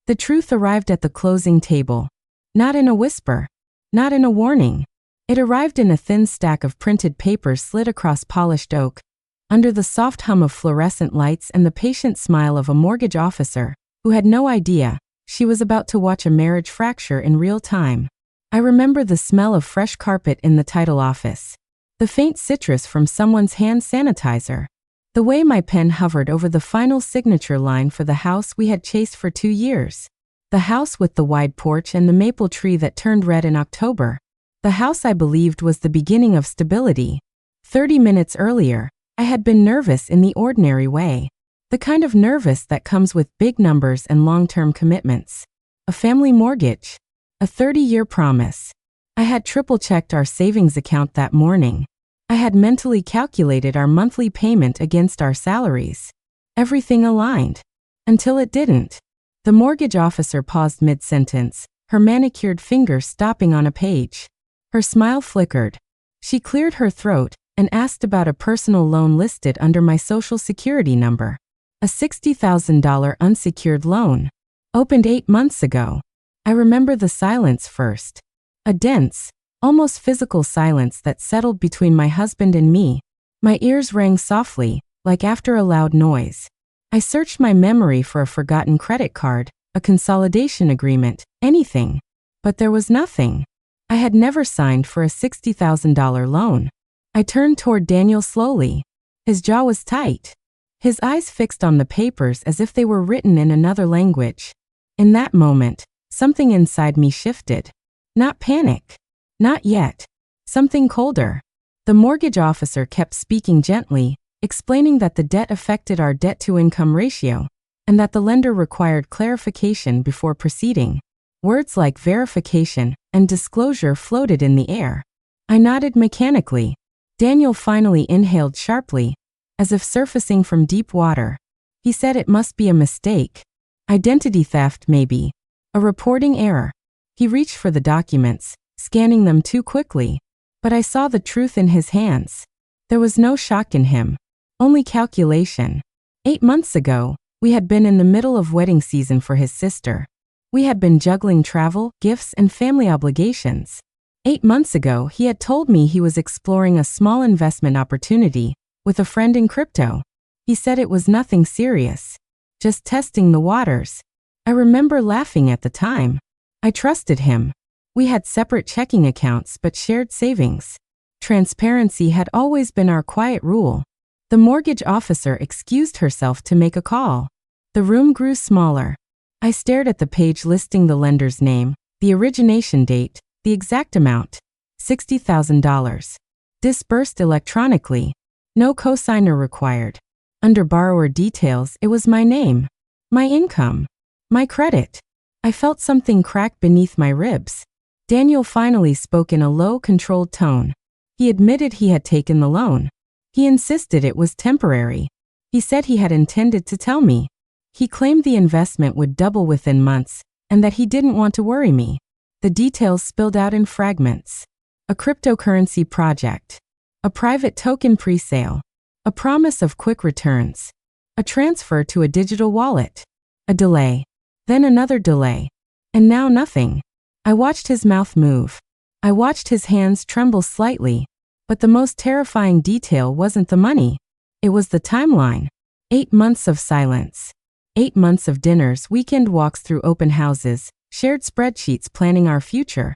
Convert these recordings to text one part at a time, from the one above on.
The truth arrived at the closing table. Not in a whisper. Not in a warning. It arrived in a thin stack of printed paper slid across polished oak, under the soft hum of fluorescent lights and the patient smile of a mortgage officer who had no idea she was about to watch a marriage fracture in real time. I remember the smell of fresh carpet in the title office, the faint citrus from someone's hand sanitizer, the way my pen hovered over the final signature line for the house we had chased for 2 years, the house with the wide porch and the maple tree that turned red in October, the house I believed was the beginning of stability. 30 minutes earlier, I had been nervous in the ordinary way, the kind of nervous that comes with big numbers and long-term commitments. A family mortgage, a 30-year promise. I had triple-checked our savings account that morning. I had mentally calculated our monthly payment against our salaries. Everything aligned. Until it didn't. The mortgage officer paused mid-sentence, her manicured fingers stopping on a page. Her smile flickered. She cleared her throat and asked about a personal loan listed under my Social Security number. A $60,000 unsecured loan. Opened 8 months ago. I remember the silence first. A dense, almost physical silence that settled between my husband and me. My ears rang softly, like after a loud noise. I searched my memory for a forgotten credit card, a consolidation agreement, anything. But there was nothing. I had never signed for a $60,000 loan. I turned toward Daniel slowly. His jaw was tight. His eyes fixed on the papers as if they were written in another language. In that moment, something inside me shifted. Not panic. Not yet. Something colder. The mortgage officer kept speaking gently, explaining that the debt affected our debt-to-income ratio, and that the lender required clarification before proceeding. Words like verification and disclosure floated in the air. I nodded mechanically. Daniel finally inhaled sharply, as if surfacing from deep water. He said it must be a mistake. Identity theft, maybe. A reporting error. He reached for the documents, scanning them too quickly. But I saw the truth in his hands. There was no shock in him. Only calculation. 8 months ago, we had been in the middle of wedding season for his sister. We had been juggling travel, gifts, and family obligations. 8 months ago, he had told me he was exploring a small investment opportunity with a friend in crypto. He said it was nothing serious. Just testing the waters. I remember laughing at the time. I trusted him. We had separate checking accounts but shared savings. Transparency had always been our quiet rule. The mortgage officer excused herself to make a call. The room grew smaller. I stared at the page listing the lender's name, the origination date, the exact amount, $60,000. Disbursed electronically. No cosigner required. Under borrower details, it was my name, my income, my credit. I felt something crack beneath my ribs. Daniel finally spoke in a low, controlled tone. He admitted he had taken the loan. He insisted it was temporary. He said he had intended to tell me. He claimed the investment would double within months, and that he didn't want to worry me. The details spilled out in fragments. A cryptocurrency project. A private token presale. A promise of quick returns. A transfer to a digital wallet. A delay. Then another delay. And now nothing. I watched his mouth move. I watched his hands tremble slightly. But the most terrifying detail wasn't the money. It was the timeline. 8 months of silence. 8 months of dinners, weekend walks through open houses, shared spreadsheets planning our future.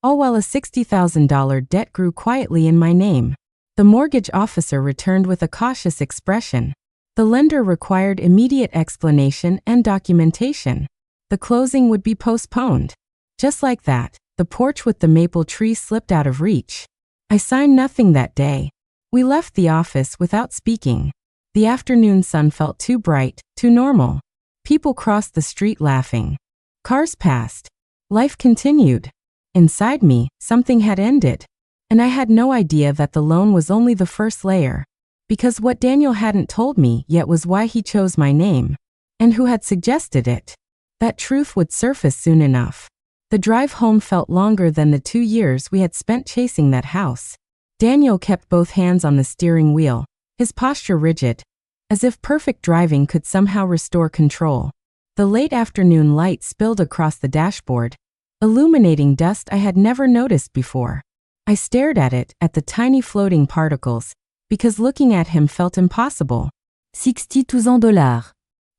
All while a $60,000 debt grew quietly in my name. The mortgage officer returned with a cautious expression. The lender required immediate explanation and documentation. The closing would be postponed. Just like that, the porch with the maple tree slipped out of reach. I signed nothing that day. We left the office without speaking. The afternoon sun felt too bright, too normal. People crossed the street laughing. Cars passed. Life continued. Inside me, something had ended. And I had no idea that the loan was only the first layer. Because what Daniel hadn't told me yet was why he chose my name. And who had suggested it. That truth would surface soon enough. The drive home felt longer than the 2 years we had spent chasing that house. Daniel kept both hands on the steering wheel, his posture rigid, as if perfect driving could somehow restore control. The late afternoon light spilled across the dashboard, illuminating dust I had never noticed before. I stared at it, at the tiny floating particles, because looking at him felt impossible. $62,000.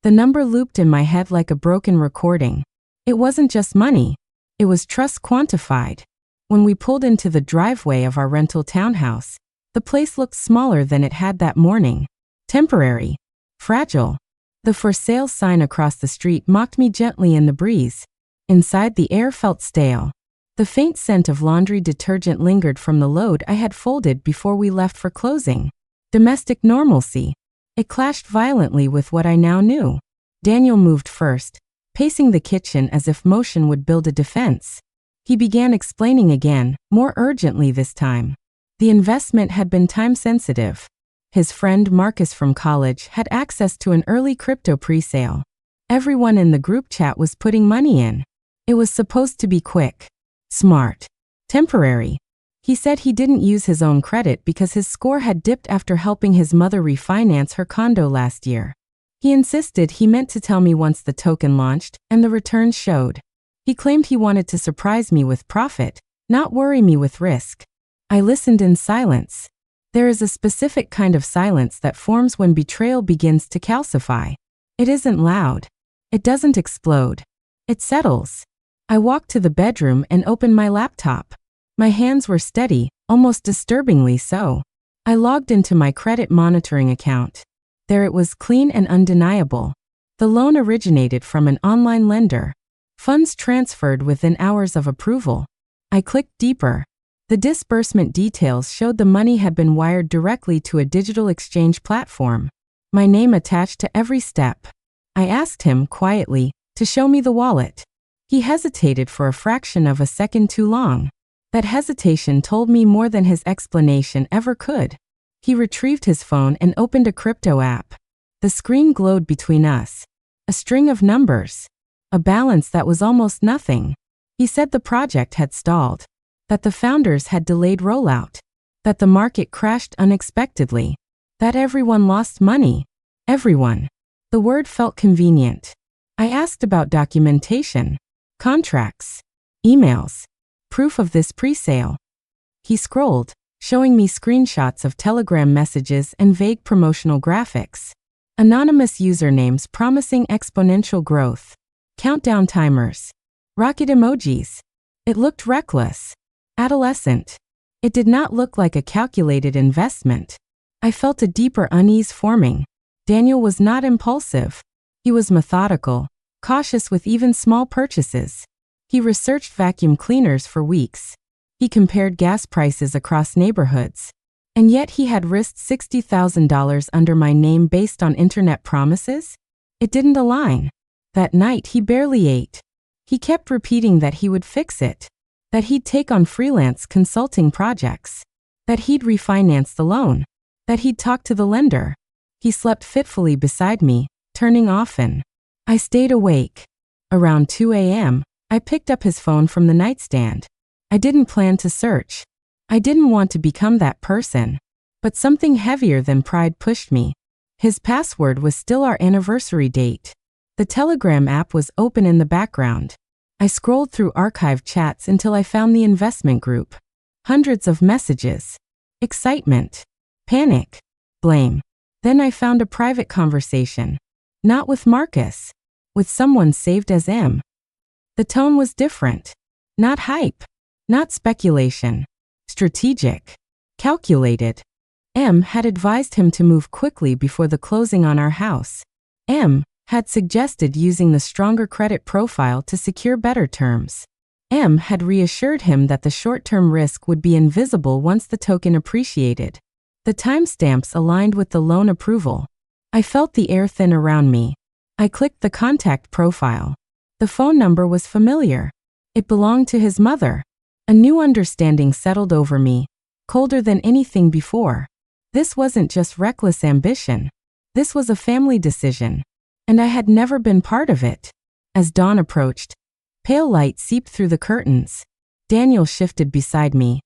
The number looped in my head like a broken recording. It wasn't just money. It was trust quantified. When we pulled into the driveway of our rental townhouse, the place looked smaller than it had that morning. Temporary. Fragile. The for sale sign across the street mocked me gently in the breeze. Inside, the air felt stale. The faint scent of laundry detergent lingered from the load I had folded before we left for closing. Domestic normalcy. It clashed violently with what I now knew. Daniel moved first, pacing the kitchen as if motion would build a defense. He began explaining again, more urgently this time. The investment had been time-sensitive. His friend Marcus from college had access to an early crypto pre-sale. Everyone in the group chat was putting money in. It was supposed to be quick, smart, temporary. He said he didn't use his own credit because his score had dipped after helping his mother refinance her condo last year. He insisted he meant to tell me once the token launched and the returns showed. He claimed he wanted to surprise me with profit, not worry me with risk. I listened in silence. There is a specific kind of silence that forms when betrayal begins to calcify. It isn't loud. It doesn't explode. It settles. I walked to the bedroom and opened my laptop. My hands were steady, almost disturbingly so. I logged into my credit monitoring account. There it was, clean and undeniable. The loan originated from an online lender. Funds transferred within hours of approval. I clicked deeper. The disbursement details showed the money had been wired directly to a digital exchange platform. My name attached to every step. I asked him, quietly, to show me the wallet. He hesitated for a fraction of a second too long. That hesitation told me more than his explanation ever could. He retrieved his phone and opened a crypto app. The screen glowed between us. A string of numbers. A balance that was almost nothing. He said the project had stalled. That the founders had delayed rollout. That the market crashed unexpectedly. That everyone lost money. Everyone. The word felt convenient. I asked about documentation, contracts, emails, proof of this pre-sale. He scrolled, showing me screenshots of Telegram messages and vague promotional graphics. Anonymous usernames promising exponential growth. Countdown timers. Rocket emojis. It looked reckless. Adolescent. It did not look like a calculated investment. I felt a deeper unease forming. Daniel was not impulsive. He was methodical, cautious with even small purchases. He researched vacuum cleaners for weeks. He compared gas prices across neighborhoods. And yet he had risked $60,000 under my name based on internet promises? It didn't align. That night he barely ate. He kept repeating that he would fix it. That he'd take on freelance consulting projects. That he'd refinance the loan. That he'd talk to the lender. He slept fitfully beside me, turning often. I stayed awake. Around 2 a.m., I picked up his phone from the nightstand. I didn't plan to search. I didn't want to become that person. But something heavier than pride pushed me. His password was still our anniversary date. The Telegram app was open in the background. I scrolled through archived chats until I found the investment group. Hundreds of messages. Excitement. Panic. Blame. Then I found a private conversation. Not with Marcus. With someone saved as M. The tone was different. Not hype. Not speculation. Strategic. Calculated. M had advised him to move quickly before the closing on our house. M had suggested using the stronger credit profile to secure better terms. M had reassured him that the short-term risk would be invisible once the token appreciated. The timestamps aligned with the loan approval. I felt the air thin around me. I clicked the contact profile. The phone number was familiar. It belonged to his mother. A new understanding settled over me, colder than anything before. This wasn't just reckless ambition. This was a family decision. And I had never been part of it. As dawn approached, pale light seeped through the curtains. Daniel shifted beside me,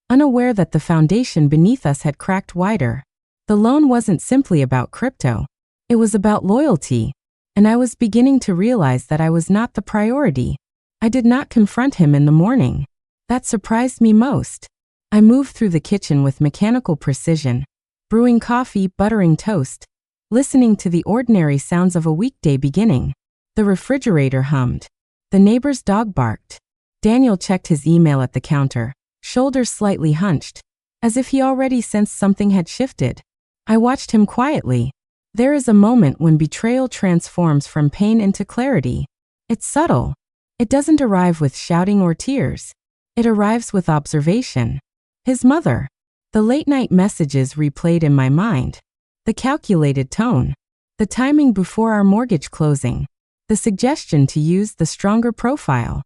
unaware that the foundation beneath us had cracked wider. The loan wasn't simply about crypto. It was about loyalty. and I was beginning to realize that I was not the priority. I did not confront him in the morning. That surprised me most. I moved through the kitchen with mechanical precision, brewing coffee, buttering toast, listening to the ordinary sounds of a weekday beginning. The refrigerator hummed. The neighbor's dog barked. Daniel checked his email at the counter, shoulders slightly hunched, as if he already sensed something had shifted. I watched him quietly. There is a moment when betrayal transforms from pain into clarity. It's subtle. It doesn't arrive with shouting or tears. It arrives with observation. His mother. The late-night messages replayed in my mind. The calculated tone. The timing before our mortgage closing. The suggestion to use the stronger profile.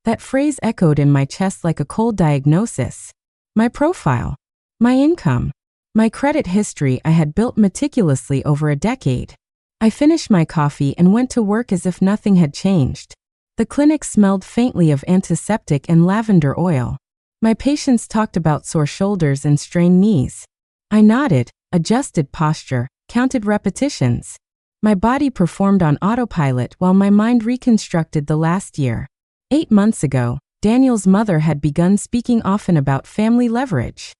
That phrase echoed in my chest like a cold diagnosis. My profile. My income. My credit history I had built meticulously over a decade. I finished my coffee and went to work as if nothing had changed. The clinic smelled faintly of antiseptic and lavender oil. My patients talked about sore shoulders and strained knees. I nodded, adjusted posture, counted repetitions. My body performed on autopilot while my mind reconstructed the last year. 8 months ago, Daniel's mother had begun speaking often about family leverage.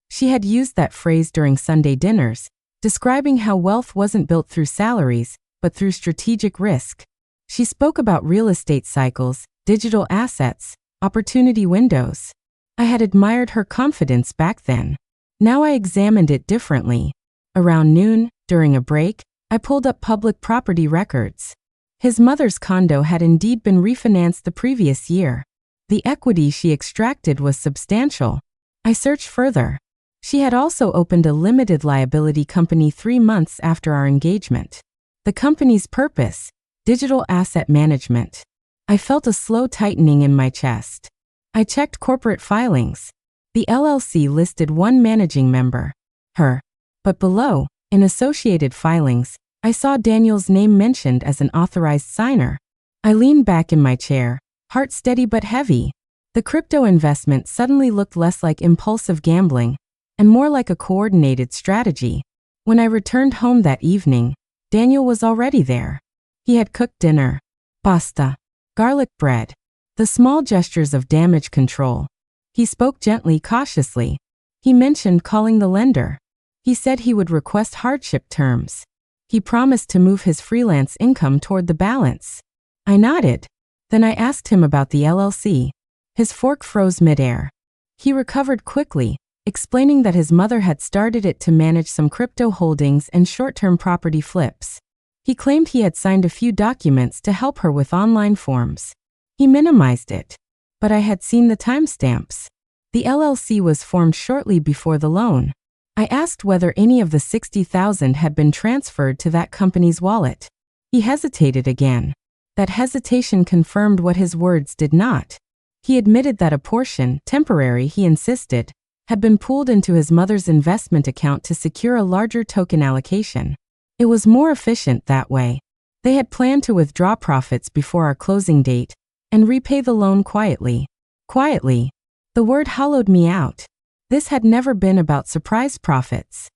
She had used that phrase during Sunday dinners, describing how wealth wasn't built through salaries, but through strategic risk. She spoke about real estate cycles, digital assets, opportunity windows. I had admired her confidence back then. Now I examined it differently. Around noon, during a break, I pulled up public property records. His mother's condo had indeed been refinanced the previous year. The equity she extracted was substantial. I searched further. She had also opened a limited liability company 3 months after our engagement. The company's purpose: digital asset management. I felt a slow tightening in my chest. I checked corporate filings. The LLC listed one managing member, her. But below, in associated filings, I saw Daniel's name mentioned as an authorized signer. I leaned back in my chair, heart steady but heavy. The crypto investment suddenly looked less like impulsive gambling and more like a coordinated strategy. When I returned home that evening, Daniel was already there. He had cooked dinner, pasta, garlic bread, the small gestures of damage control. He spoke gently, cautiously. He mentioned calling the lender. He said he would request hardship terms. He promised to move his freelance income toward the balance. I nodded. Then I asked him about the LLC. His fork froze midair. He recovered quickly, explaining that his mother had started it to manage some crypto holdings and short-term property flips. He claimed he had signed a few documents to help her with online forms. He minimized it. But I had seen the timestamps. The LLC was formed shortly before the loan. I asked whether any of the $60,000 had been transferred to that company's wallet. He hesitated again. That hesitation confirmed what his words did not. He admitted that a portion, temporary he insisted, had been pooled into his mother's investment account to secure a larger token allocation. It was more efficient that way. They had planned to withdraw profits before our closing date and repay the loan quietly. Quietly. The word hollowed me out. This had never been about surprise profits.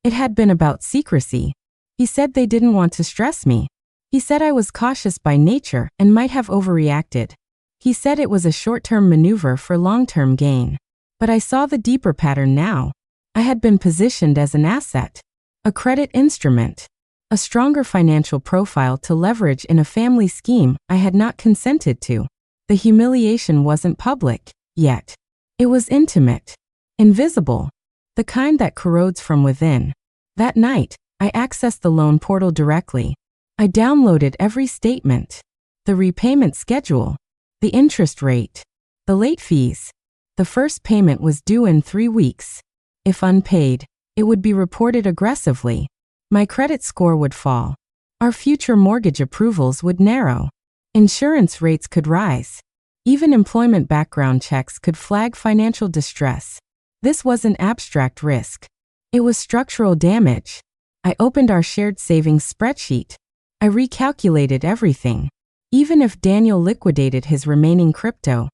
It had been about secrecy. He said they didn't want to stress me. He said I was cautious by nature and might have overreacted. He said it was a short-term maneuver for long-term gain. But I saw the deeper pattern now. I had been positioned as an asset, a credit instrument, a stronger financial profile to leverage in a family scheme I had not consented to. The humiliation wasn't public, yet. It was intimate, invisible, the kind that corrodes from within. That night, I accessed the loan portal directly. I downloaded every statement, the repayment schedule, the interest rate, the late fees. The first payment was due in 3 weeks. If unpaid, it would be reported aggressively. My credit score would fall. Our future mortgage approvals would narrow. Insurance rates could rise. Even employment background checks could flag financial distress. This wasn't abstract risk. It was structural damage. I opened our shared savings spreadsheet. I recalculated everything. Even if Daniel liquidated his remaining crypto,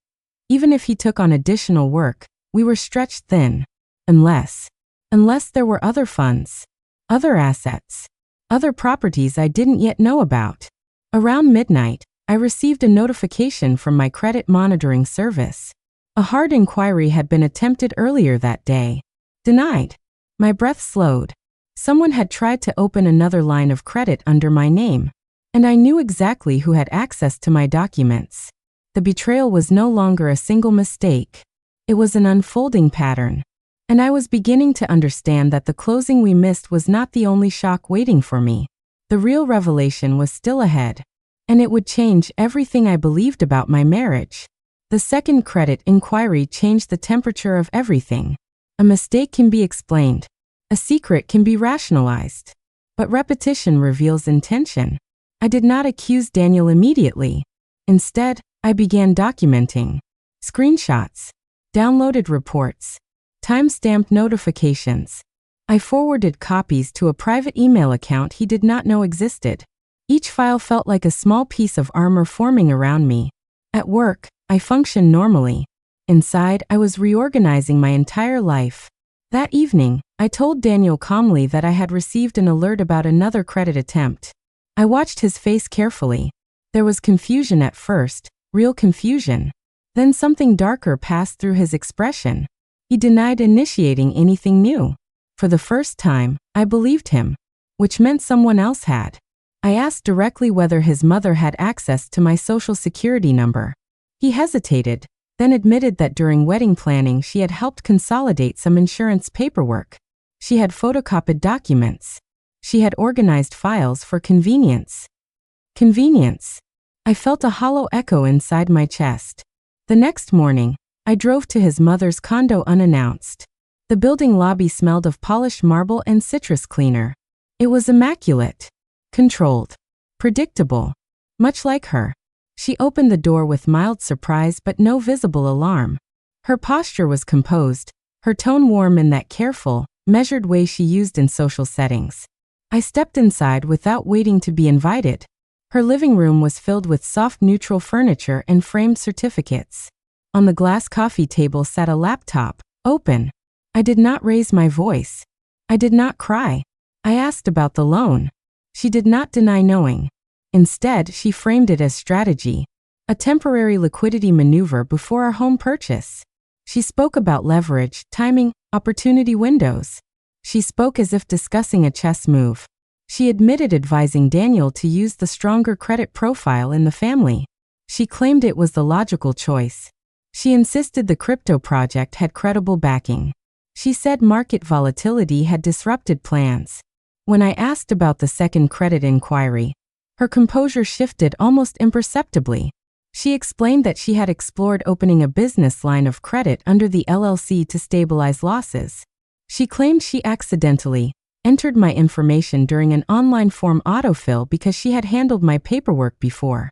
even if he took on additional work, we were stretched thin. Unless there were other funds, other assets. other properties I didn't yet know about. Around midnight, I received a notification from my credit monitoring service. A hard inquiry had been attempted earlier that day. Denied. My breath slowed. Someone had tried to open another line of credit under my name, and I knew exactly who had access to my documents. The betrayal was no longer a single mistake. It was an unfolding pattern. And I was beginning to understand that the closing we missed was not the only shock waiting for me. The real revelation was still ahead, and it would change everything I believed about my marriage. The second credit inquiry changed the temperature of everything. A mistake can be explained. A secret can be rationalized. But repetition reveals intention. I did not accuse Daniel immediately. Instead, I began documenting. Screenshots. Downloaded reports. Time-stamped notifications. I forwarded copies to a private email account he did not know existed. Each file felt like a small piece of armor forming around me. At work, I functioned normally. Inside, I was reorganizing my entire life. That evening, I told Daniel calmly that I had received an alert about another credit attempt. I watched his face carefully. There was confusion at first, real confusion. Then something darker passed through his expression. He denied initiating anything new. For the first time, I believed him, which meant someone else had. I asked directly whether his mother had access to my social security number. He hesitated, then admitted that during wedding planning she had helped consolidate some insurance paperwork. She had photocopied documents. She had organized files for convenience. Convenience. I felt a hollow echo inside my chest. The next morning, I drove to his mother's condo unannounced. The building lobby smelled of polished marble and citrus cleaner. It was immaculate, controlled, predictable, much like her. She opened the door with mild surprise but no visible alarm. Her posture was composed, her tone warm in that careful, measured way she used in social settings. I stepped inside without waiting to be invited. Her living room was filled with soft neutral furniture and framed certificates. On the glass coffee table sat a laptop, open. I did not raise my voice. I did not cry. I asked about the loan. She did not deny knowing. Instead, she framed it as strategy, a temporary liquidity maneuver before our home purchase. She spoke about leverage, timing, opportunity windows. She spoke as if discussing a chess move. She admitted advising Daniel to use the stronger credit profile in the family. She claimed it was the logical choice. She insisted the crypto project had credible backing. She said market volatility had disrupted plans. When I asked about the second credit inquiry, her composure shifted almost imperceptibly. She explained that she had explored opening a business line of credit under the LLC to stabilize losses. She claimed she accidentally entered my information during an online form autofill because she had handled my paperwork before.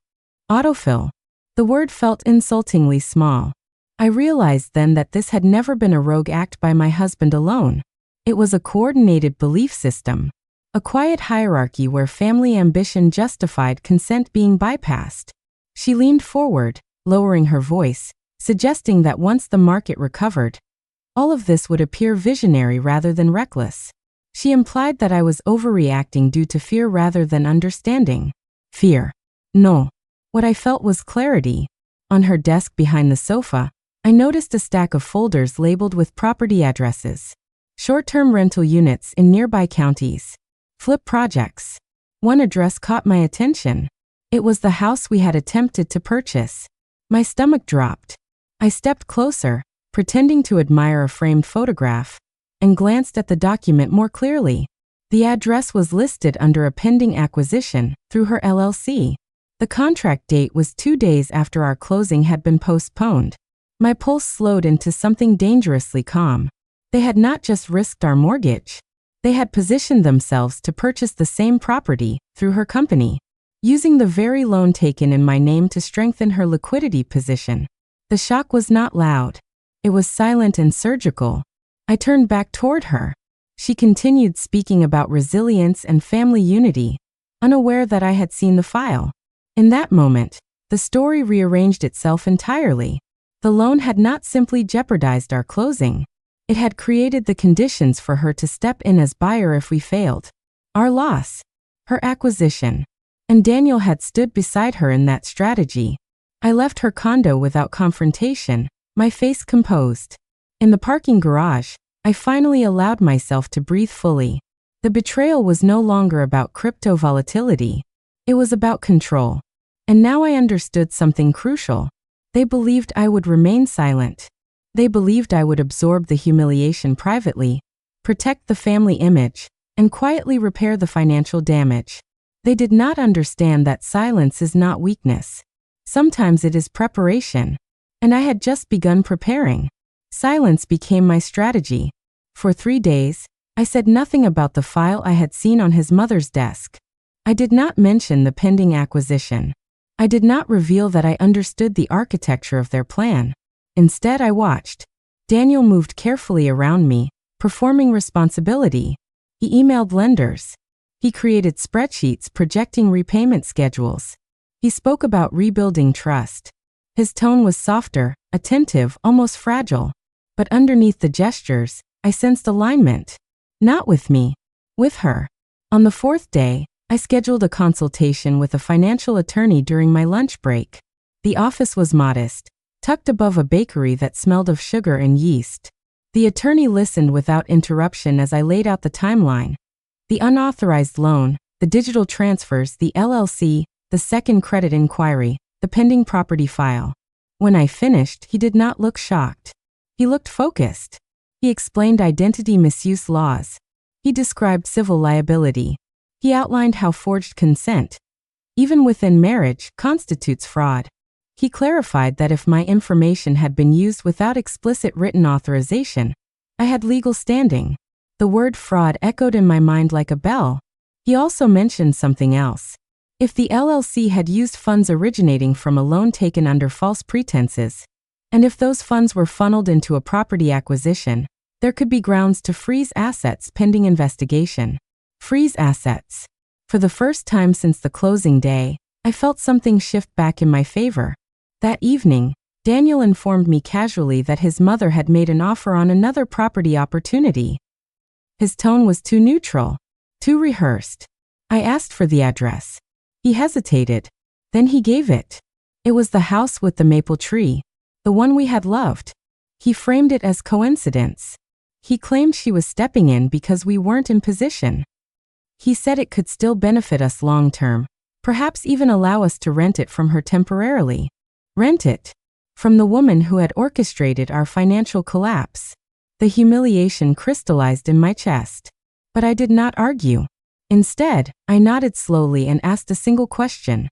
Autofill. The word felt insultingly small. I realized then that this had never been a rogue act by my husband alone. It was a coordinated belief system. A quiet hierarchy where family ambition justified consent being bypassed. She leaned forward, lowering her voice, suggesting that once the market recovered, all of this would appear visionary rather than reckless. She implied that I was overreacting due to fear rather than understanding. Fear. No. What I felt was clarity. On her desk behind the sofa, I noticed a stack of folders labeled with property addresses. Short-term rental units in nearby counties. Flip projects. One address caught my attention. It was the house we had attempted to purchase. My stomach dropped. I stepped closer, pretending to admire a framed photograph, and glanced at the document more clearly. The address was listed under a pending acquisition through her LLC. The contract date was 2 days after our closing had been postponed. My pulse slowed into something dangerously calm. They had not just risked our mortgage. They had positioned themselves to purchase the same property through her company, using the very loan taken in my name to strengthen her liquidity position. The shock was not loud. It was silent and surgical. I turned back toward her. She continued speaking about resilience and family unity, unaware that I had seen the file. In that moment, the story rearranged itself entirely. The loan had not simply jeopardized our closing. It had created the conditions for her to step in as buyer if we failed. Our loss her acquisition. And Daniel had stood beside her in that strategy. I left her condo without confrontation, my face composed. In the parking garage, I finally allowed myself to breathe fully. The betrayal was no longer about crypto volatility. It was about control. And now I understood something crucial. They believed I would remain silent. They believed I would absorb the humiliation privately, protect the family image, and quietly repair the financial damage. They did not understand that silence is not weakness. Sometimes it is preparation. And I had just begun preparing. Silence became my strategy. For 3 days, I said nothing about the file I had seen on his mother's desk. I did not mention the pending acquisition. I did not reveal that I understood the architecture of their plan. Instead, I watched. Daniel moved carefully around me, performing responsibility. He emailed lenders. He created spreadsheets projecting repayment schedules. He spoke about rebuilding trust. His tone was softer, attentive, almost fragile. But underneath the gestures, I sensed alignment. Not with me, with her. On the 4th day, I scheduled a consultation with a financial attorney during my lunch break. The office was modest, tucked above a bakery that smelled of sugar and yeast. The attorney listened without interruption as I laid out the timeline. The unauthorized loan, the digital transfers, the LLC, the second credit inquiry, the pending property file. When I finished, he did not look shocked. He looked focused. He explained identity misuse laws. He described civil liability. He outlined how forged consent, even within marriage, constitutes fraud. He clarified that if my information had been used without explicit written authorization, I had legal standing. The word fraud echoed in my mind like a bell. He also mentioned something else. If the LLC had used funds originating from a loan taken under false pretenses, and if those funds were funneled into a property acquisition, there could be grounds to freeze assets pending investigation. Freeze assets. For the first time since the closing day, I felt something shift back in my favor. That evening, Daniel informed me casually that his mother had made an offer on another property opportunity. His tone was too neutral, too rehearsed. I asked for the address. He hesitated. Then he gave it. It was the house with the maple tree, the one we had loved. He framed it as coincidence. He claimed she was stepping in because we weren't in position. He said it could still benefit us long term, perhaps even allow us to rent it from her temporarily. Rent it. From the woman who had orchestrated our financial collapse. The humiliation crystallized in my chest. But I did not argue. Instead, I nodded slowly and asked a single question: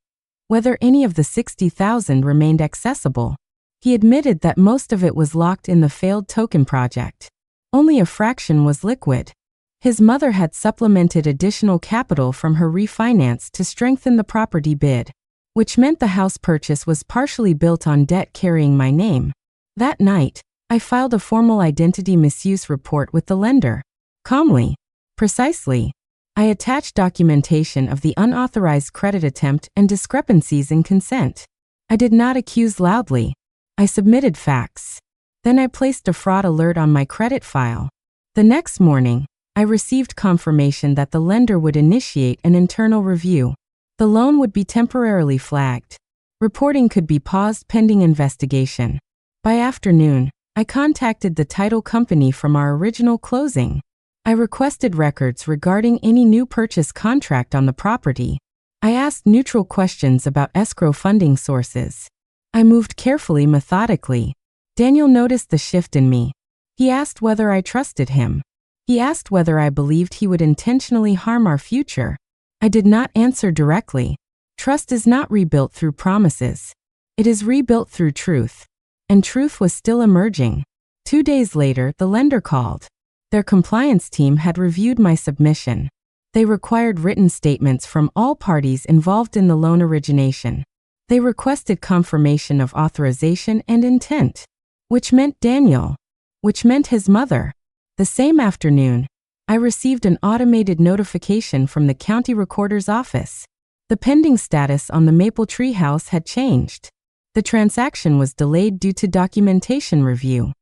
whether any of the $60,000 remained accessible. He admitted that most of it was locked in the failed token project. Only a fraction was liquid. His mother had supplemented additional capital from her refinance to strengthen the property bid, which meant the house purchase was partially built on debt carrying my name. That night, I filed a formal identity misuse report with the lender. Calmly, precisely, I attached documentation of the unauthorized credit attempt and discrepancies in consent. I did not accuse loudly. I submitted facts. Then I placed a fraud alert on my credit file. The next morning, I received confirmation that the lender would initiate an internal review. The loan would be temporarily flagged. Reporting could be paused pending investigation. By afternoon, I contacted the title company from our original closing. I requested records regarding any new purchase contract on the property. I asked neutral questions about escrow funding sources. I moved carefully, methodically. Daniel noticed the shift in me. He asked whether I trusted him. He asked whether I believed he would intentionally harm our future. I did not answer directly. Trust is not rebuilt through promises. It is rebuilt through truth. And truth was still emerging. 2 days later, the lender called. Their compliance team had reviewed my submission. They required written statements from all parties involved in the loan origination. They requested confirmation of authorization and intent, which meant Daniel, which meant his mother. The same afternoon, I received an automated notification from the county recorder's office. The pending status on the Maple Tree house had changed. The transaction was delayed due to documentation review.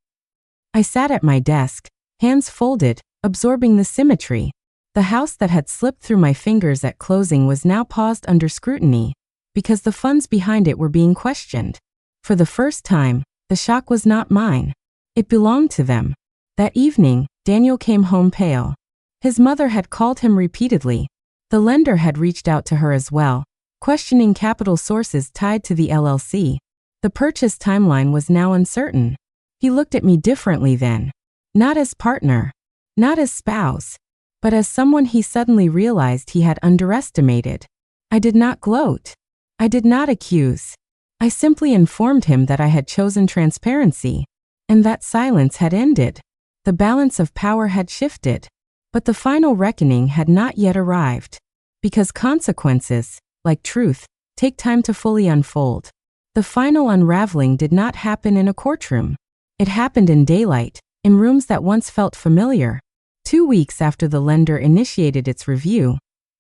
I sat at my desk, hands folded, absorbing the symmetry. The house that had slipped through my fingers at closing was now paused under scrutiny, because the funds behind it were being questioned. For the first time, the shock was not mine. It belonged to them. That evening, Daniel came home pale. His mother had called him repeatedly. The lender had reached out to her as well, questioning capital sources tied to the LLC. The purchase timeline was now uncertain. He looked at me differently then. Not as partner, not as spouse, but as someone he suddenly realized he had underestimated. I did not gloat. I did not accuse. I simply informed him that I had chosen transparency, and that silence had ended. The balance of power had shifted, but the final reckoning had not yet arrived, because consequences, like truth, take time to fully unfold. The final unraveling did not happen in a courtroom. It happened in daylight, in rooms that once felt familiar. 2 weeks after the lender initiated its review,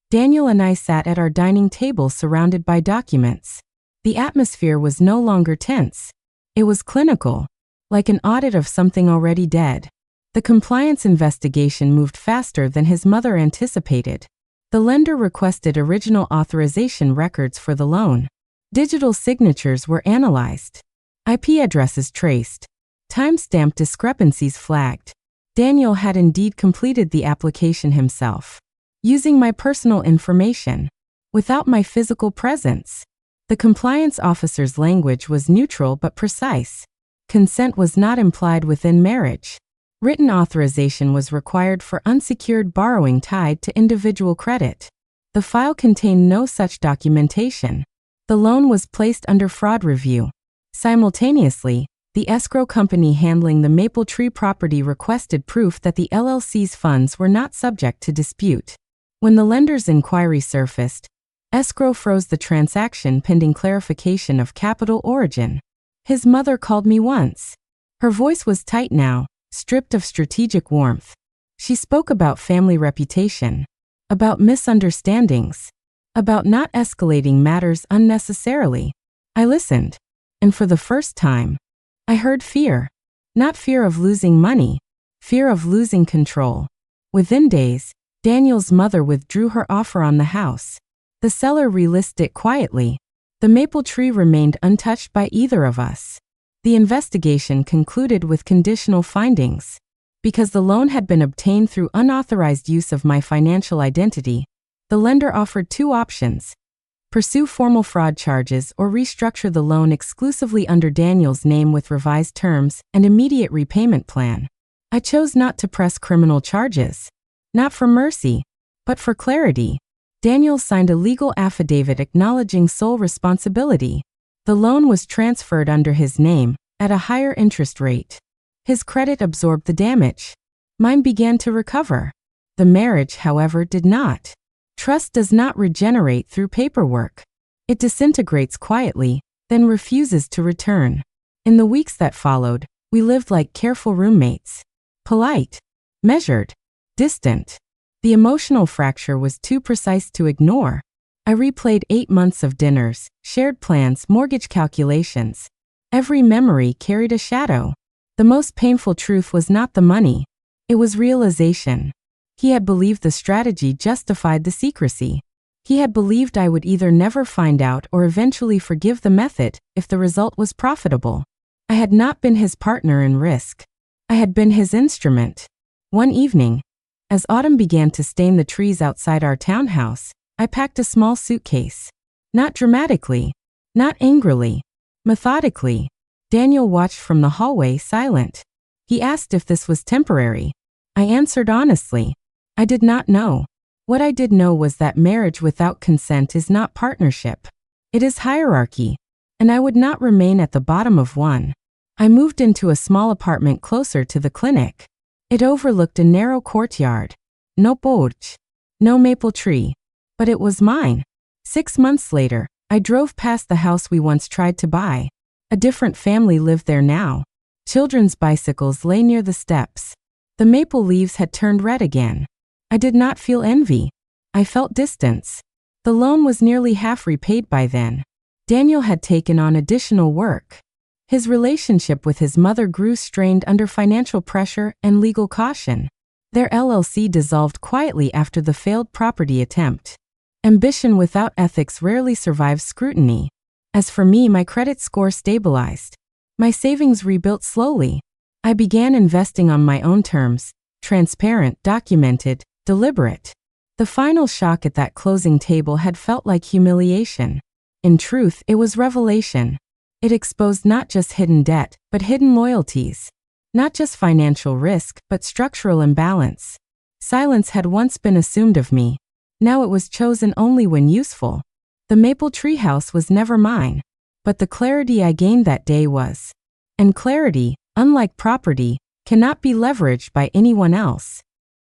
Daniel and I sat at our dining table surrounded by documents. The atmosphere was no longer tense. It was clinical, like an audit of something already dead. The compliance investigation moved faster than his mother anticipated. The lender requested original authorization records for the loan. Digital signatures were analyzed. IP addresses traced. Timestamp discrepancies flagged. Daniel had indeed completed the application himself, using my personal information, without my physical presence. The compliance officer's language was neutral but precise. Consent was not implied within marriage. Written authorization was required for unsecured borrowing tied to individual credit. The file contained no such documentation. The loan was placed under fraud review. Simultaneously, the escrow company handling the Maple Tree property requested proof that the LLC's funds were not subject to dispute. When the lender's inquiry surfaced, escrow froze the transaction pending clarification of capital origin. His mother called me once. Her voice was tight now, stripped of strategic warmth. She spoke about family reputation, about misunderstandings, about not escalating matters unnecessarily. I listened, and for the first time, I heard fear. Not fear of losing money, fear of losing control. Within days, Daniel's mother withdrew her offer on the house. The seller relisted it quietly. The Maple Tree remained untouched by either of us. The investigation concluded with conditional findings. Because the loan had been obtained through unauthorized use of my financial identity, the lender offered 2 options: pursue formal fraud charges or restructure the loan exclusively under Daniel's name with revised terms and immediate repayment plan. I chose not to press criminal charges, not for mercy, but for clarity. Daniel signed a legal affidavit acknowledging sole responsibility. The loan was transferred under his name, at a higher interest rate. His credit absorbed the damage. Mine began to recover. The marriage, however, did not. Trust does not regenerate through paperwork. It disintegrates quietly, then refuses to return. In the weeks that followed, we lived like careful roommates. Polite, measured, distant. The emotional fracture was too precise to ignore. I replayed 8 months of dinners, shared plans, mortgage calculations. Every memory carried a shadow. The most painful truth was not the money. It was realization. He had believed the strategy justified the secrecy. He had believed I would either never find out or eventually forgive the method if the result was profitable. I had not been his partner in risk. I had been his instrument. One evening, as autumn began to stain the trees outside our townhouse, I packed a small suitcase. Not dramatically, not angrily, methodically. Daniel watched from the hallway, silent. He asked if this was temporary. I answered honestly. I did not know. What I did know was that marriage without consent is not partnership. It is hierarchy, and I would not remain at the bottom of one. I moved into a small apartment closer to the clinic. It overlooked a narrow courtyard. No porch, no maple tree, but it was mine. 6 months later, I drove past the house we once tried to buy. A different family lived there now. Children's bicycles lay near the steps. The maple leaves had turned red again. I did not feel envy. I felt distance. The loan was nearly half repaid by then. Daniel had taken on additional work. His relationship with his mother grew strained under financial pressure and legal caution. Their LLC dissolved quietly after the failed property attempt. Ambition without ethics rarely survives scrutiny. As for me, my credit score stabilized. My savings rebuilt slowly. I began investing on my own terms, transparent, documented, deliberate. The final shock at that closing table had felt like humiliation. In truth, it was revelation. It exposed not just hidden debt, but hidden loyalties. Not just financial risk, but structural imbalance. Silence had once been assumed of me. Now it was chosen only when useful. The maple tree house was never mine, but the clarity I gained that day was. And clarity, unlike property, cannot be leveraged by anyone else.